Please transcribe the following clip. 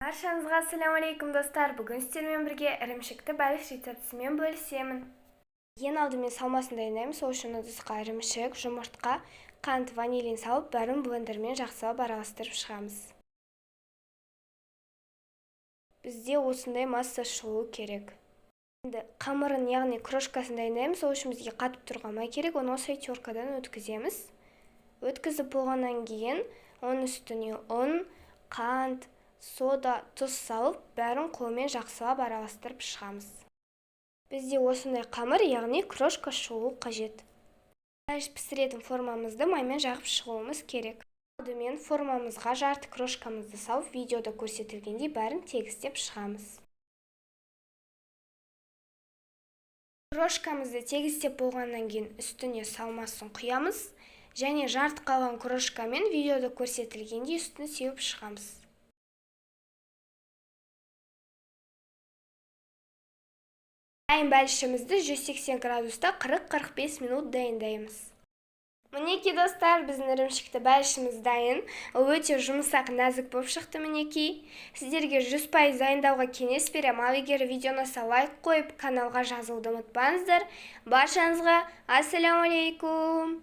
Баршаңызға ассаляму алейкум достар. Бүгін сіздермен бірге ірімшікті бәліш рецептісімен бөлісемін. Ең алдымен салмасын дайындаймыз. Сол үшін ыдысқа ірімшік, жұмыртқа, қант, ванилин салып, бәрін блендермен жақсылап араластырып шығамыз. Бізде осындай масса шығуы керек. Енді қамырын, яғни крошкасын дайындаймыз. Сол үшін бізге қатып тұрған май керек. Оны осы теркадан өткіземіз. Өткізіп болғаннан кейін, оның үстіне ұн, қант, сода, тұз салып, бәрін қолмен жақсылап араластырып шығамыз. Бізде осындай қамыр, яғни крошка шығуы қажет. Бәліш пісіретін формамызды маймен жағып шығуымыз керек. Алдымен формамызға жарты крошкамызды салып, видеода көрсетілгендей бәрін тегістеп шығамыз. Крошкамызды тегістеп болғаннан кейін үстіне салмасын құямыз, және жарты қалған крошкамен видеода көрсетілгендей үстіне сеуіп шығамыз. Дайын бәлішімізді 180 градуста 40-45 минут дайындаймыз. Мінеки достар, біздің ірімшікті бәлішіміз дайын. Ол өте жұмсақ, нәзік болып шықты мінеки. Сіздерге 100% дайындауға кеңес беремін. Ал егер видеоны лайк қойып, каналға жазылуды ұмытпаңыздар. Баршаңызға ассаляму алейкум.